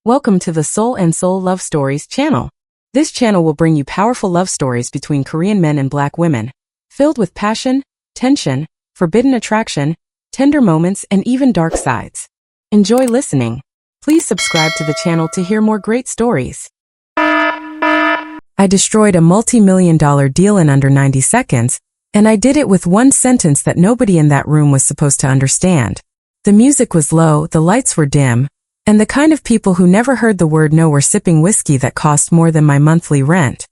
Welcome to the Soul and Soul Love Stories channel. This channel will bring you powerful love stories between Korean men and Black women, filled with passion, tension, forbidden attraction, tender moments, and even dark sides. Enjoy listening. Please subscribe to the channel to hear more great stories. I destroyed a multi-million-dollar deal in under 90 seconds, and I did it with one sentence that nobody in that room was supposed to understand. The music was low, the lights were dim, and the kind of people who never heard the word no were sipping whiskey that cost more than my monthly rent.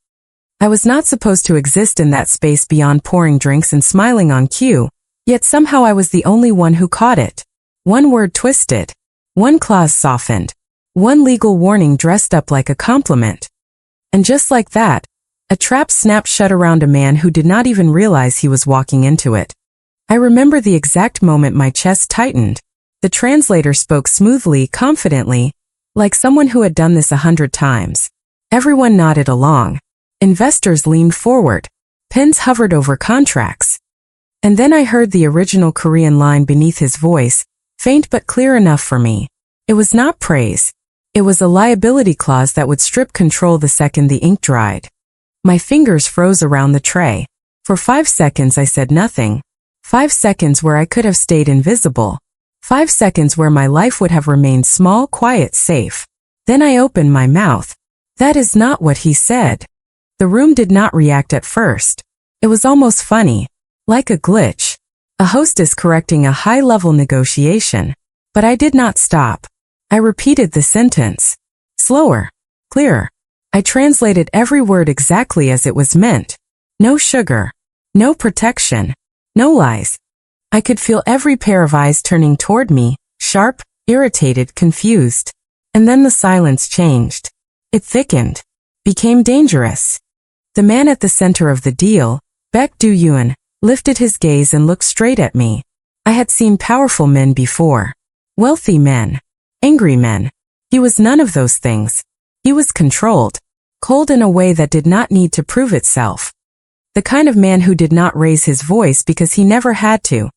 I was not supposed to exist in that space beyond pouring drinks and smiling on cue, yet somehow I was the only one who caught it. One word twisted. One clause softened. One legal warning dressed up like a compliment. And just like that, a trap snapped shut around a man who did not even realize he was walking into it. I remember the exact moment my chest tightened. The translator spoke smoothly, confidently, like someone who had done this 100 times. Everyone nodded along. Investors leaned forward. Pens hovered over contracts. And then I heard the original Korean line beneath his voice, faint but clear enough for me. It was not praise. It was a liability clause that would strip control the second the ink dried. My fingers froze around the tray. For 5 seconds I said nothing. 5 seconds where I could have stayed invisible. 5 seconds where my life would have remained small, quiet, safe. Then I opened my mouth. That is not what he said. The room did not react at first. It was almost funny, like a glitch. A hostess correcting a high-level negotiation. But I did not stop. I repeated the sentence. Slower. Clearer. I translated every word exactly as it was meant. No sugar. No protection. No lies. I could feel every pair of eyes turning toward me, sharp, irritated, confused. And then the silence changed. It thickened. Became dangerous. The man at the center of the deal, Baek Do-yoon, lifted his gaze and looked straight at me. I had seen powerful men before. Wealthy men. Angry men. He was none of those things. He was controlled. Cold in a way that did not need to prove itself. The kind of man who did not raise his voice because he never had to.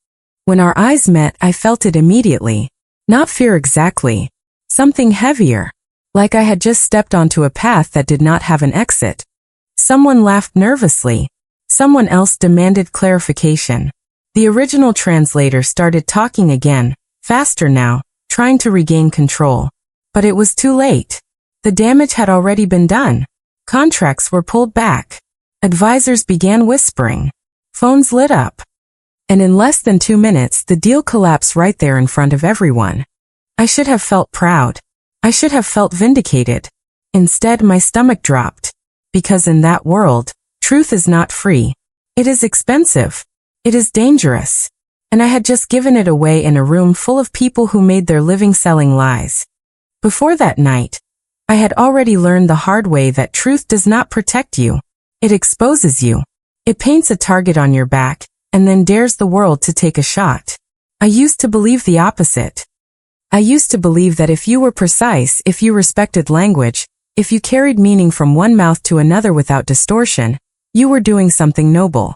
When our eyes met, I felt it immediately. Not fear exactly. Something heavier. Like I had just stepped onto a path that did not have an exit. Someone laughed nervously. Someone else demanded clarification. The original translator started talking again, faster now, trying to regain control. But it was too late. The damage had already been done. Contracts were pulled back. Advisors began whispering. Phones lit up. And in less than 2 minutes, the deal collapsed right there in front of everyone. I should have felt proud. I should have felt vindicated. Instead, my stomach dropped. Because in that world, truth is not free. It is expensive. It is dangerous. And I had just given it away in a room full of people who made their living selling lies. Before that night, I had already learned the hard way that truth does not protect you. It exposes you. It paints a target on your back, and then dares the world to take a shot. I used to believe the opposite. I used to believe that if you were precise, if you respected language, if you carried meaning from one mouth to another without distortion, you were doing something noble.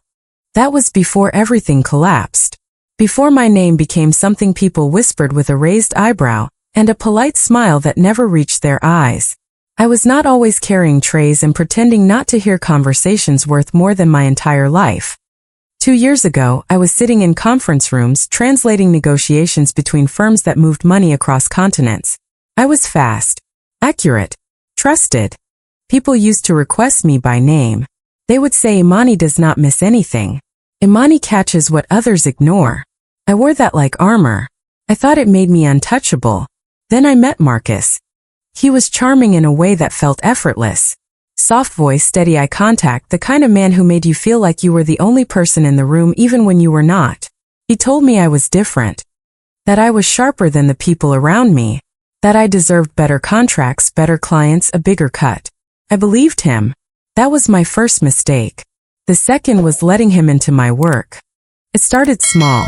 That was before everything collapsed. Before my name became something people whispered with a raised eyebrow and a polite smile that never reached their eyes. I was not always carrying trays and pretending not to hear conversations worth more than my entire life. 2 years ago, I was sitting in conference rooms translating negotiations between firms that moved money across continents. I was fast, accurate, trusted. People used to request me by name. They would say Imani does not miss anything. Imani catches what others ignore. I wore that like armor. I thought it made me untouchable. Then I met Marcus. He was charming in a way that felt effortless. Soft voice, steady eye contact, the kind of man who made you feel like you were the only person in the room even when you were not. He told me I was different. That I was sharper than the people around me. That I deserved better contracts, better clients, a bigger cut. I believed him. That was my first mistake. The second was letting him into my work. It started small.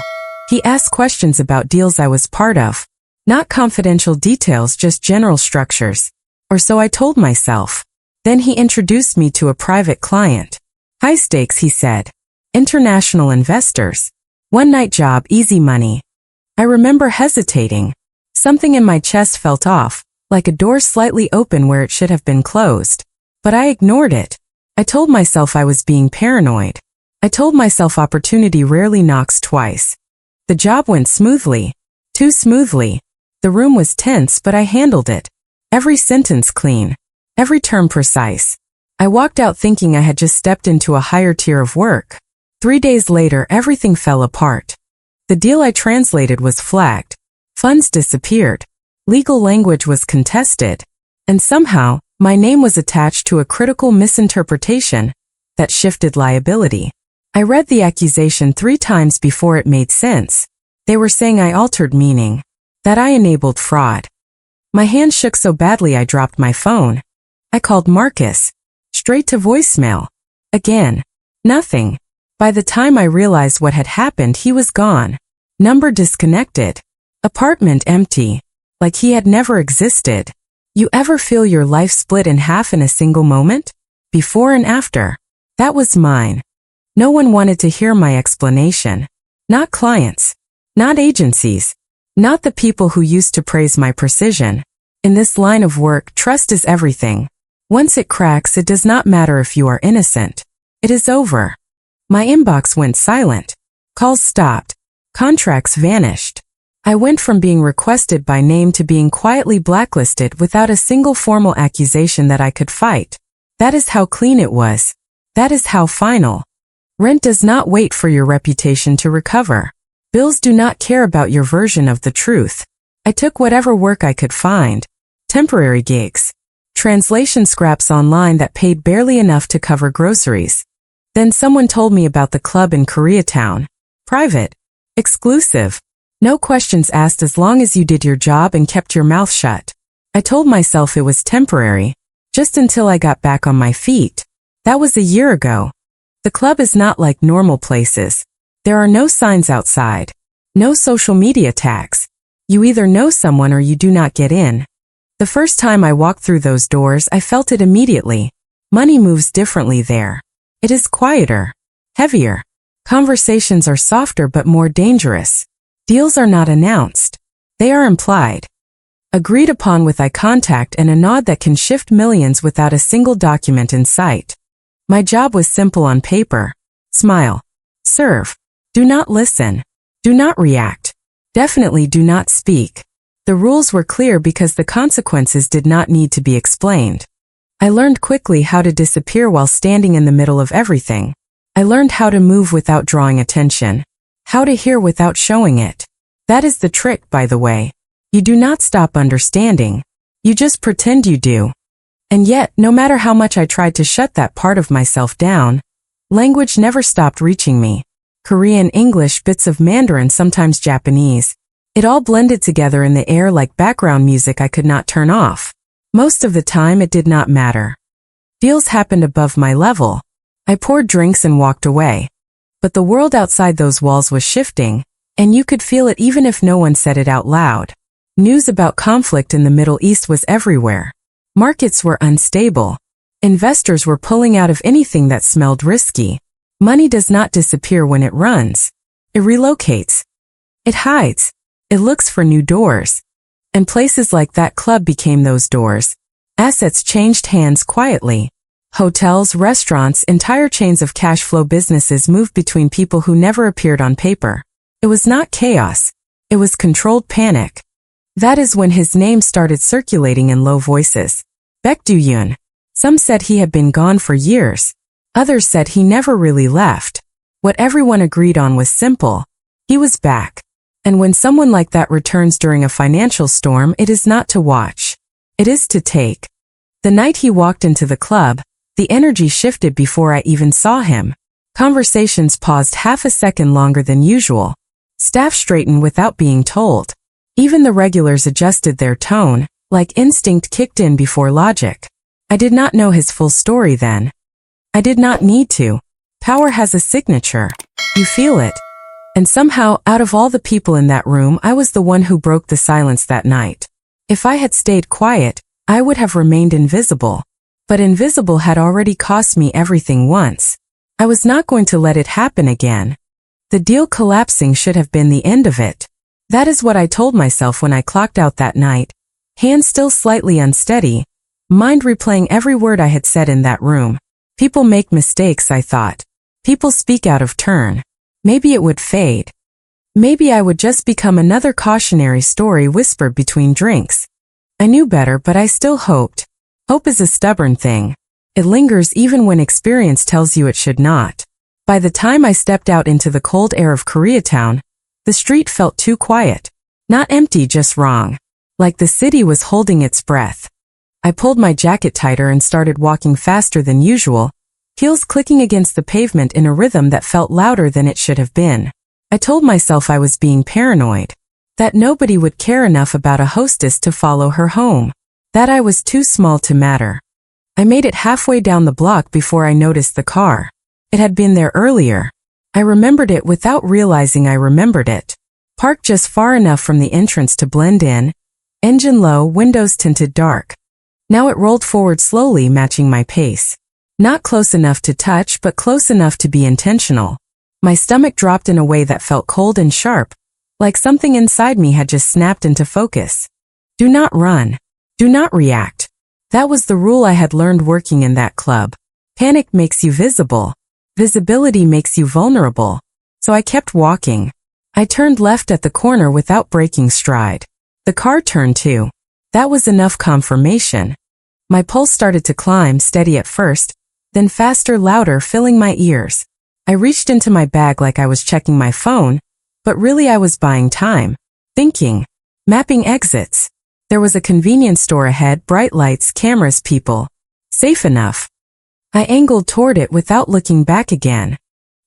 He asked questions about deals I was part of. Not confidential details, just general structures. Or so I told myself. Then he introduced me to a private client. High stakes, he said. International investors. One-night job, easy money. I remember hesitating. Something in my chest felt off, like a door slightly open where it should have been closed. But I ignored it. I told myself I was being paranoid. I told myself opportunity rarely knocks twice. The job went smoothly. Too smoothly. The room was tense, but I handled it. Every sentence clean. Every term precise. I walked out thinking I had just stepped into a higher tier of work. 3 days later, everything fell apart. The deal I translated was flagged. Funds disappeared. Legal language was contested. And somehow, my name was attached to a critical misinterpretation that shifted liability. I read the accusation 3 times before it made sense. They were saying I altered meaning, that I enabled fraud. My hand shook so badly I dropped my phone. I called Marcus. Straight to voicemail. Again. Nothing. By the time I realized what had happened, he was gone. Number disconnected. Apartment empty. Like he had never existed. You ever feel your life split in half in a single moment? Before and after. That was mine. No one wanted to hear my explanation. Not clients. Not agencies. Not the people who used to praise my precision. In this line of work, trust is everything. Once it cracks, it does not matter if you are innocent. It is over. My inbox went silent. Calls stopped. Contracts vanished. I went from being requested by name to being quietly blacklisted without a single formal accusation that I could fight. That is how clean it was. That is how final. Rent does not wait for your reputation to recover. Bills do not care about your version of the truth. I took whatever work I could find. Temporary gigs. Translation scraps online that paid barely enough to cover groceries. Then someone told me about the club in Koreatown. Private. Exclusive. No questions asked as long as you did your job and kept your mouth shut. I told myself it was temporary, just until I got back on my feet. That was a year ago. The club is not like normal places. There are no signs outside. No social media tags. You either know someone or you do not get in. The first time I walked through those doors, I felt it immediately. Money moves differently there. It is quieter. Heavier. Conversations are softer but more dangerous. Deals are not announced. They are implied. Agreed upon with eye contact and a nod that can shift millions without a single document in sight. My job was simple on paper. Smile. Serve. Do not listen. Do not react. Definitely do not speak. The rules were clear because the consequences did not need to be explained. I learned quickly how to disappear while standing in the middle of everything. I learned how to move without drawing attention. How to hear without showing it. That is the trick, by the way. You do not stop understanding. You just pretend you do. And yet, no matter how much I tried to shut that part of myself down, language never stopped reaching me. Korean, English, bits of Mandarin, sometimes Japanese. It all blended together in the air like background music I could not turn off. Most of the time it did not matter. Deals happened above my level. I poured drinks and walked away. But the world outside those walls was shifting, and you could feel it even if no one said it out loud. News about conflict in the Middle East was everywhere. Markets were unstable. Investors were pulling out of anything that smelled risky. Money does not disappear when it runs. It relocates. It hides. It looks for new doors. And places like that club became those doors. Assets changed hands quietly. Hotels, restaurants, entire chains of cash flow businesses moved between people who never appeared on paper. It was not chaos. It was controlled panic. That is when his name started circulating in low voices. Baek Do-yoon. Some said he had been gone for years. Others said he never really left. What everyone agreed on was simple. He was back. And when someone like that returns during a financial storm, it is not to watch. It is to take. The night he walked into the club, the energy shifted before I even saw him. Conversations paused half a second longer than usual. Staff straightened without being told. Even the regulars adjusted their tone, like instinct kicked in before logic. I did not know his full story then. I did not need to. Power has a signature. You feel it. And somehow, out of all the people in that room, I was the one who broke the silence that night. If I had stayed quiet, I would have remained invisible. But invisible had already cost me everything once. I was not going to let it happen again. The deal collapsing should have been the end of it. That is what I told myself when I clocked out that night. Hand still slightly unsteady, mind replaying every word I had said in that room. People make mistakes, I thought. People speak out of turn. Maybe it would fade. Maybe I would just become another cautionary story whispered between drinks. I knew better, but I still hoped. Hope is a stubborn thing. It lingers even when experience tells you it should not. By the time I stepped out into the cold air of Koreatown, the street felt too quiet. Not empty, just wrong. Like the city was holding its breath. I pulled my jacket tighter and started walking faster than usual, heels clicking against the pavement in a rhythm that felt louder than it should have been. I told myself I was being paranoid. That nobody would care enough about a hostess to follow her home. That I was too small to matter. I made it halfway down the block before I noticed the car. It had been there earlier. I remembered it without realizing I remembered it. Parked just far enough from the entrance to blend in, engine low, windows tinted dark. Now it rolled forward slowly, matching my pace. Not close enough to touch, but close enough to be intentional. My stomach dropped in a way that felt cold and sharp, like something inside me had just snapped into focus. Do not run. Do not react. That was the rule I had learned working in that club. Panic makes you visible. Visibility makes you vulnerable. So I kept walking. I turned left at the corner without breaking stride. The car turned too. That was enough confirmation. My pulse started to climb, steady at first, then faster, louder, filling my ears. I reached into my bag like I was checking my phone, but really I was buying time, thinking, mapping exits. There was a convenience store ahead, bright lights, cameras, people. Safe enough. I angled toward it without looking back again.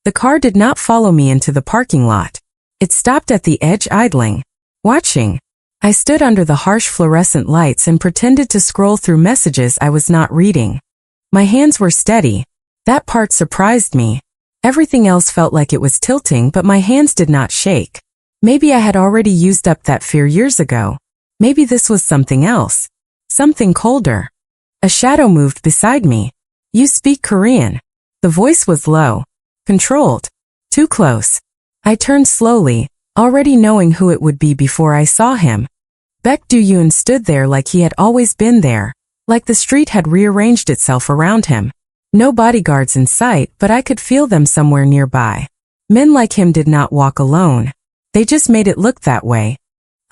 The car did not follow me into the parking lot. It stopped at the edge, idling, watching. I stood under the harsh fluorescent lights and pretended to scroll through messages I was not reading. My hands were steady. That part surprised me. Everything else felt like it was tilting, but my hands did not shake. Maybe I had already used up that fear years ago. Maybe this was something else. Something colder. A shadow moved beside me. You speak Korean. The voice was low. Controlled. Too close. I turned slowly, already knowing who it would be before I saw him. Baek Do-yoon stood there like he had always been there, like the street had rearranged itself around him. No bodyguards in sight, but I could feel them somewhere nearby. Men like him did not walk alone. They just made it look that way.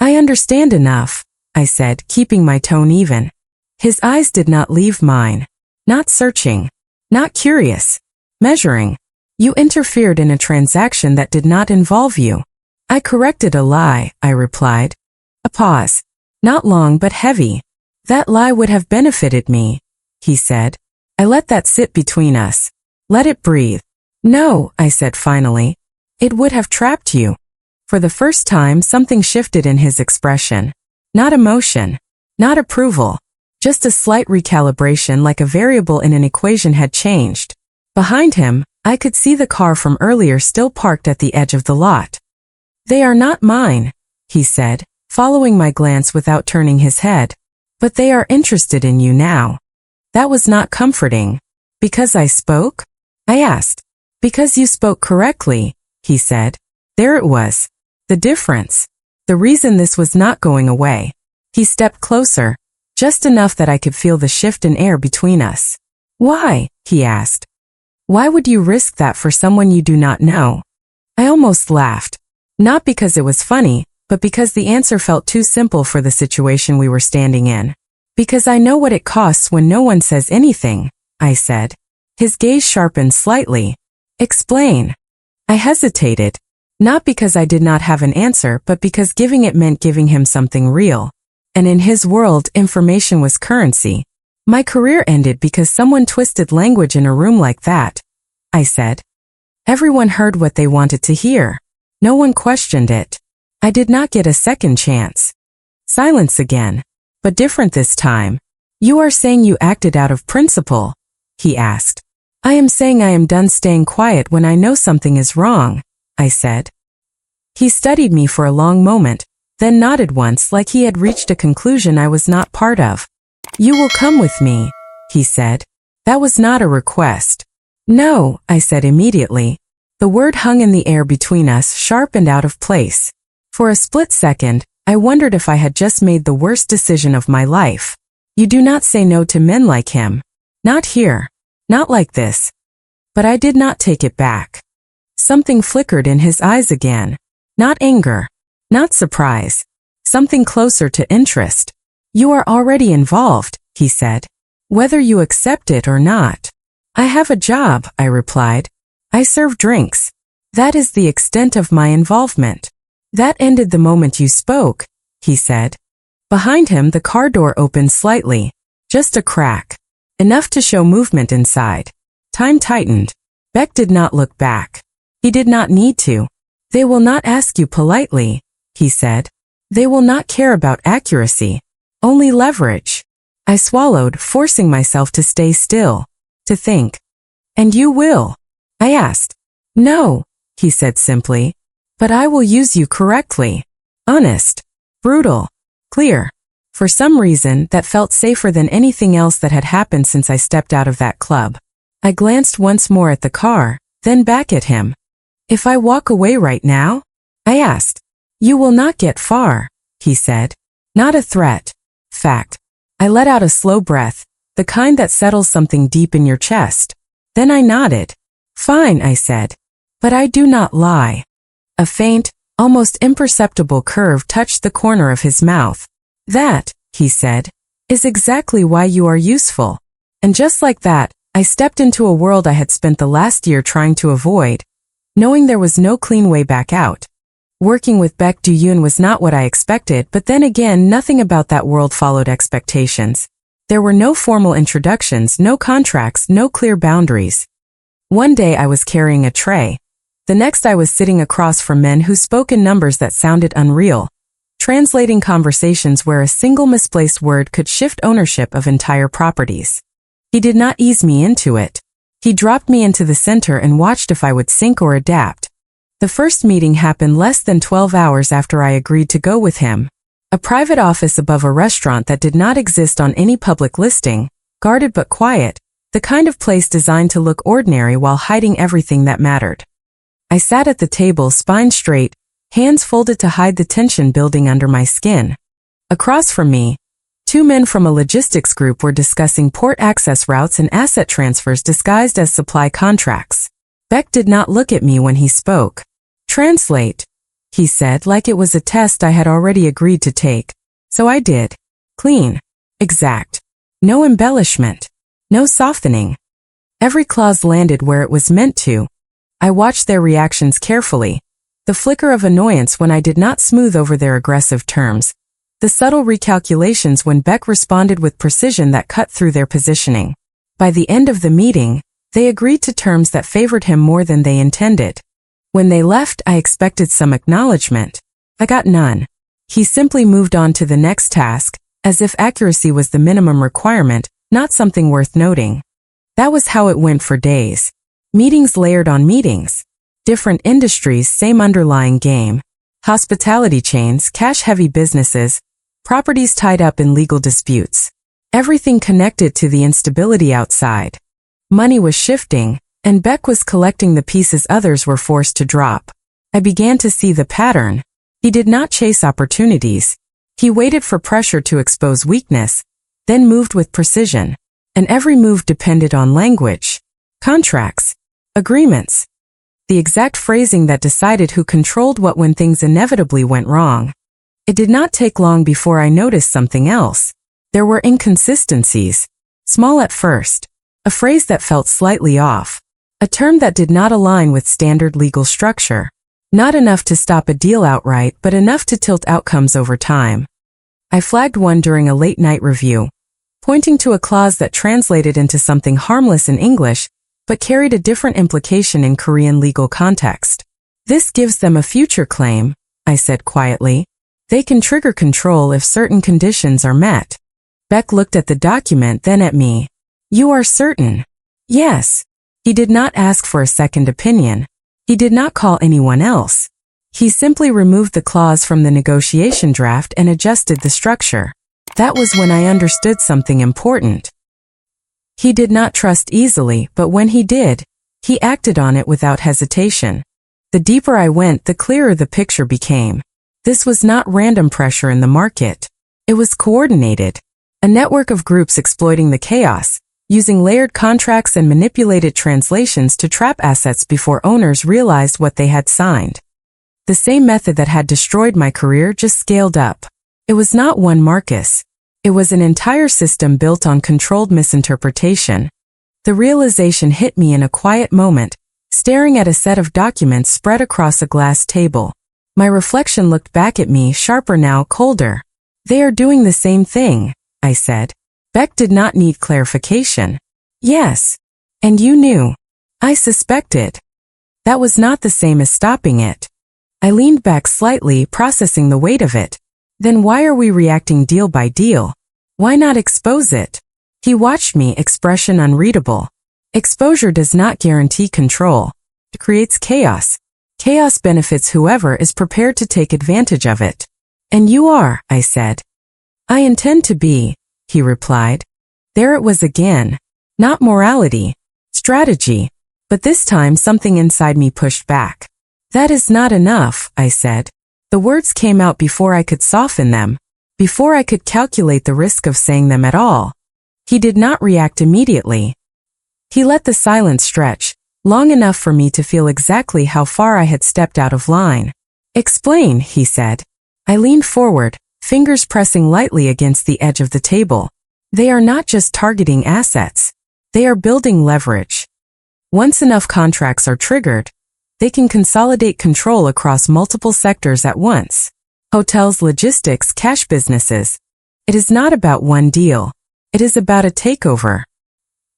I understand enough, I said, keeping my tone even. His eyes did not leave mine. Not searching. Not curious. Measuring. You interfered in a transaction that did not involve you. I corrected a lie, I replied. A pause. Not long but heavy. That lie would have benefited me, he said. I let that sit between us. Let it breathe. No, I said finally. It would have trapped you. For the first time, something shifted in his expression. Not emotion. Not approval. Just a slight recalibration, like a variable in an equation had changed. Behind him, I could see the car from earlier still parked at the edge of the lot. They are not mine, he said, following my glance without turning his head. But they are interested in you now. That was not comforting. Because I spoke? I asked. Because you spoke correctly, he said. There it was. The difference. The reason this was not going away. He stepped closer, just enough that I could feel the shift in air between us. Why? He asked. Why would you risk that for someone you do not know? I almost laughed. Not because it was funny, but because the answer felt too simple for the situation we were standing in. Because I know what it costs when no one says anything, I said. His gaze sharpened slightly. Explain. I hesitated. Not because I did not have an answer, but because giving it meant giving him something real. And in his world, information was currency. My career ended because someone twisted language in a room like that, I said. Everyone heard what they wanted to hear. No one questioned it. I did not get a second chance. Silence again. But different this time. You are saying you acted out of principle, he asked. I am saying I am done staying quiet when I know something is wrong, I said. He studied me for a long moment, then nodded once like he had reached a conclusion I was not part of. You will come with me, he said. That was not a request. No, I said immediately. The word hung in the air between us, sharp and out of place. For a split second, I wondered if I had just made the worst decision of my life. You do not say no to men like him. Not here. Not like this. But I did not take it back. Something flickered in his eyes again. Not anger. Not surprise. Something closer to interest. You are already involved, he said. Whether you accept it or not. I have a job, I replied. I serve drinks. That is the extent of my involvement. That ended the moment you spoke, he said. Behind him the car door opened slightly. Just a crack. Enough to show movement inside. Time tightened. Beck did not look back. He did not need to. They will not ask you politely, he said. They will not care about accuracy. Only leverage. I swallowed, forcing myself to stay still. To think. And you will? I asked. No, he said simply. But I will use you correctly. Honest. Brutal. Clear. For some reason, that felt safer than anything else that had happened since I stepped out of that club. I glanced once more at the car, then back at him. If I walk away right now? I asked. You will not get far, he said. Not a threat. Fact. I let out a slow breath, the kind that settles something deep in your chest. Then I nodded. Fine, I said. But I do not lie. A faint, almost imperceptible curve touched the corner of his mouth. That, he said, is exactly why you are useful. And just like that, I stepped into a world I had spent the last year trying to avoid, knowing there was no clean way back out. Working with Baek Do-yoon was not what I expected, but then again, nothing about that world followed expectations. There were no formal introductions, no contracts, no clear boundaries. One day I was carrying a tray. The next I was sitting across from men who spoke in numbers that sounded unreal, translating conversations where a single misplaced word could shift ownership of entire properties. He did not ease me into it. He dropped me into the center and watched if I would sink or adapt. The first meeting happened less than 12 hours after I agreed to go with him. A private office above a restaurant that did not exist on any public listing, guarded but quiet, the kind of place designed to look ordinary while hiding everything that mattered. I sat at the table, spine straight, hands folded to hide the tension building under my skin. Across from me, two men from a logistics group were discussing port access routes and asset transfers disguised as supply contracts. Beck did not look at me when he spoke. Translate, he said, like it was a test I had already agreed to take. So I did. Clean. Exact. No embellishment. No softening. Every clause landed where it was meant to. I watched their reactions carefully. The flicker of annoyance when I did not smooth over their aggressive terms. The subtle recalculations when Beck responded with precision that cut through their positioning. By the end of the meeting, they agreed to terms that favored him more than they intended. When they left, I expected some acknowledgement. I got none. He simply moved on to the next task, as if accuracy was the minimum requirement, not something worth noting. That was how it went for days. Meetings layered on meetings. Different industries, same underlying game. Hospitality chains, cash-heavy businesses, properties tied up in legal disputes. Everything connected to the instability outside. Money was shifting, and Beck was collecting the pieces others were forced to drop. I began to see the pattern. He did not chase opportunities. He waited for pressure to expose weakness, then moved with precision. And every move depended on language, contracts, agreements. The exact phrasing that decided who controlled what when things inevitably went wrong. It did not take long before I noticed something else. There were inconsistencies. Small at first. A phrase that felt slightly off. A term that did not align with standard legal structure. Not enough to stop a deal outright, but enough to tilt outcomes over time. I flagged one during a late-night review, pointing to a clause that translated into something harmless in English, but carried a different implication in Korean legal context. This gives them a future claim, I said quietly. They can trigger control if certain conditions are met. Beck looked at the document, then at me. You are certain? Yes. He did not ask for a second opinion. He did not call anyone else. He simply removed the clause from the negotiation draft and adjusted the structure. That was when I understood something important. He did not trust easily, but when he did, he acted on it without hesitation. The deeper I went, the clearer the picture became. This was not random pressure in the market. It was coordinated. A network of groups exploiting the chaos, using layered contracts and manipulated translations to trap assets before owners realized what they had signed. The same method that had destroyed my career just scaled up. It was not one Marcus. It was an entire system built on controlled misinterpretation. The realization hit me in a quiet moment, staring at a set of documents spread across a glass table. My reflection looked back at me, sharper now, colder. They are doing the same thing, I said. Beck did not need clarification. Yes. And you knew. I suspected. That was not the same as stopping it. I leaned back slightly, processing the weight of it. Then why are we reacting deal by deal? Why not expose it? He watched me, expression unreadable. Exposure does not guarantee control. It creates chaos. Chaos benefits whoever is prepared to take advantage of it. And you are, I said. I intend to be, he replied. There it was again. Not morality. Strategy. But this time something inside me pushed back. That is not enough, I said. The words came out before I could soften them, before I could calculate the risk of saying them at all. He did not react immediately. He let the silence stretch, long enough for me to feel exactly how far I had stepped out of line. Explain, he said. I leaned forward, fingers pressing lightly against the edge of the table. They are not just targeting assets. They are building leverage. Once enough contracts are triggered, they can consolidate control across multiple sectors at once. Hotels, logistics, cash businesses. It is not about one deal. It is about a takeover.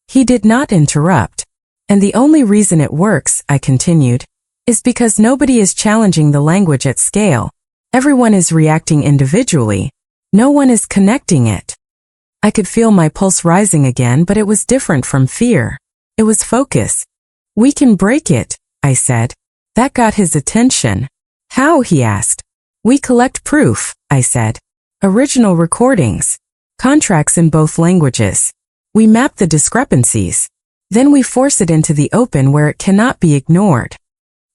He did not interrupt. And the only reason it works, I continued, is because nobody is challenging the language at scale. Everyone is reacting individually. No one is connecting it. I could feel my pulse rising again, but it was different from fear. It was focus. We can break it, I said. That got his attention. How, he asked. We collect proof, I said. Original recordings. Contracts in both languages. We map the discrepancies. Then we force it into the open where it cannot be ignored.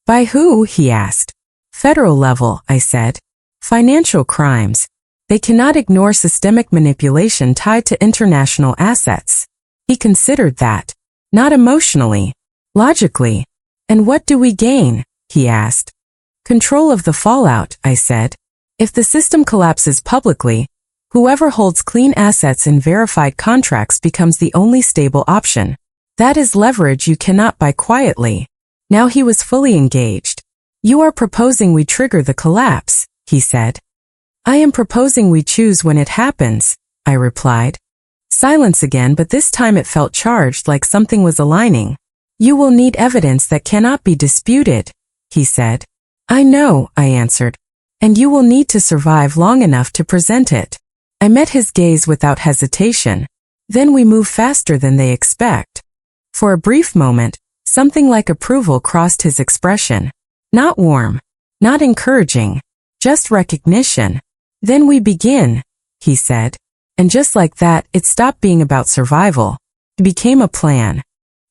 By who, he asked. Federal level, I said. Financial crimes. They cannot ignore systemic manipulation tied to international assets. He considered that. Not emotionally. Logically. And what do we gain? He asked. Control of the fallout, I said. If the system collapses publicly, whoever holds clean assets in verified contracts becomes the only stable option. That is leverage you cannot buy quietly. Now he was fully engaged. You are proposing we trigger the collapse, he said. I am proposing we choose when it happens, I replied. Silence again, but this time it felt charged, like something was aligning. You will need evidence that cannot be disputed, he said. I know, I answered. And you will need to survive long enough to present it. I met his gaze without hesitation. Then we move faster than they expect. For a brief moment, something like approval crossed his expression. Not warm, not encouraging, just recognition. Then we begin, he said. And just like that, it stopped being about survival. It became a plan.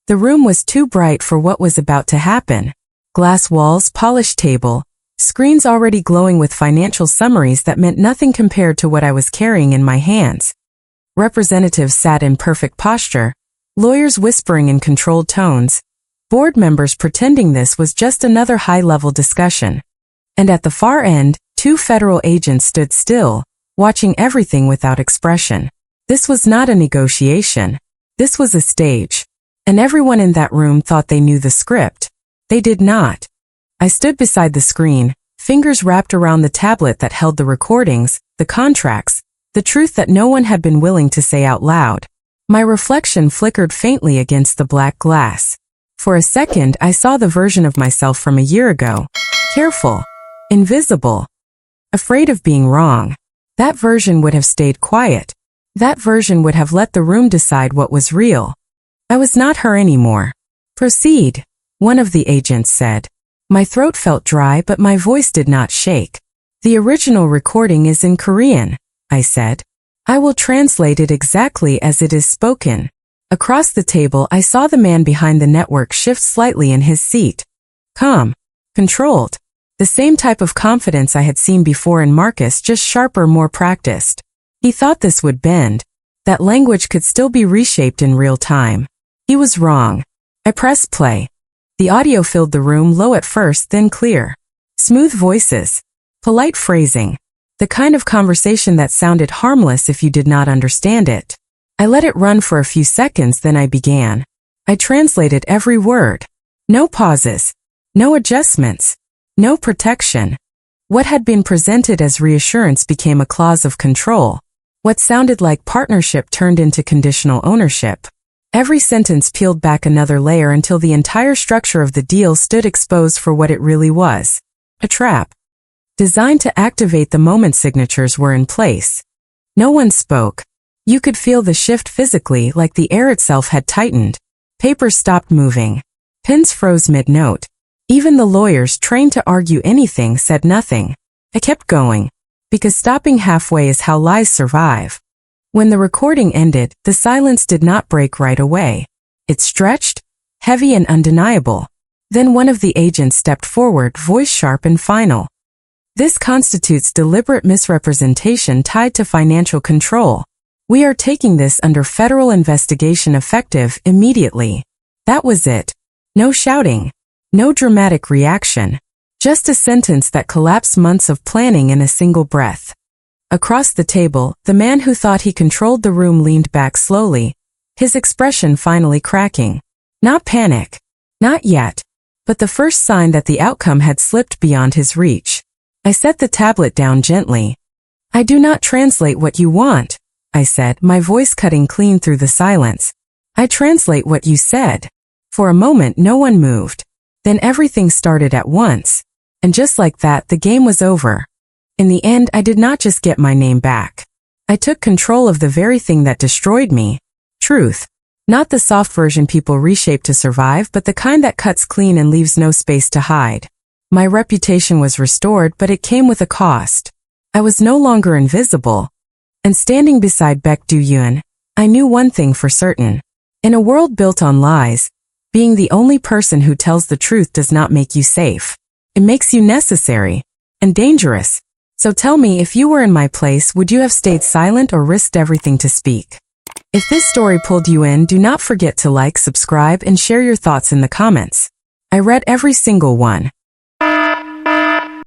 The room was too bright for what was about to happen. Glass walls, polished table, screens already glowing with financial summaries that meant nothing compared to what I was carrying in my hands. Representatives sat in perfect posture, lawyers whispering in controlled tones, board members pretending this was just another high-level discussion. And at the far end, 2 federal agents stood still, watching everything without expression. This was not a negotiation. This was a stage. And everyone in that room thought they knew the script. They did not. I stood beside the screen, fingers wrapped around the tablet that held the recordings, the contracts, the truth that no one had been willing to say out loud. My reflection flickered faintly against the black glass. For a second, I saw the version of myself from a year ago. Careful. Invisible. Afraid of being wrong. That version would have stayed quiet. That version would have let the room decide what was real. I was not her anymore. Proceed, one of the agents said. My throat felt dry, but my voice did not shake. The original recording is in Korean, I said. I will translate it exactly as it is spoken. Across the table, I saw the man behind the network shift slightly in his seat. Calm. Controlled. The same type of confidence I had seen before in Marcus, just sharper, more practiced. He thought this would bend, that language could still be reshaped in real time. He was wrong. I pressed play. The audio filled the room, low at first, then clear. Smooth voices. Polite phrasing. The kind of conversation that sounded harmless if you did not understand it. I let it run for a few seconds, then I began. I translated every word. No pauses. No adjustments. No protection. What had been presented as reassurance became a clause of control. What sounded like partnership turned into conditional ownership. Every sentence peeled back another layer until the entire structure of the deal stood exposed for what it really was. A trap. Designed to activate the moment signatures were in place. No one spoke. You could feel the shift physically, like the air itself had tightened. Papers stopped moving. Pens froze mid-note. Even the lawyers, trained to argue anything, said nothing. I kept going. Because stopping halfway is how lies survive. When the recording ended, the silence did not break right away. It stretched, heavy and undeniable. Then one of the agents stepped forward, voice sharp and final. This constitutes deliberate misrepresentation tied to financial control. We are taking this under federal investigation, effective immediately. That was it. No shouting. No dramatic reaction. Just a sentence that collapsed months of planning in a single breath. Across the table, the man who thought he controlled the room leaned back slowly, his expression finally cracking. Not panic. Not yet. But the first sign that the outcome had slipped beyond his reach. I set the tablet down gently. I do not translate what you want, I said, my voice cutting clean through the silence. I translate what you said. For a moment no one moved. Then everything started at once. And just like that, the game was over. In the end, I did not just get my name back. I took control of the very thing that destroyed me. Truth. Not the soft version people reshape to survive, but the kind that cuts clean and leaves no space to hide. My reputation was restored, but it came with a cost. I was no longer invisible. And standing beside Baek Do-yeon, I knew one thing for certain. In a world built on lies, being the only person who tells the truth does not make you safe. It makes you necessary. And dangerous. So tell me, if you were in my place, would you have stayed silent or risked everything to speak? If this story pulled you in, do not forget to like, subscribe, and share your thoughts in the comments. I read every single one.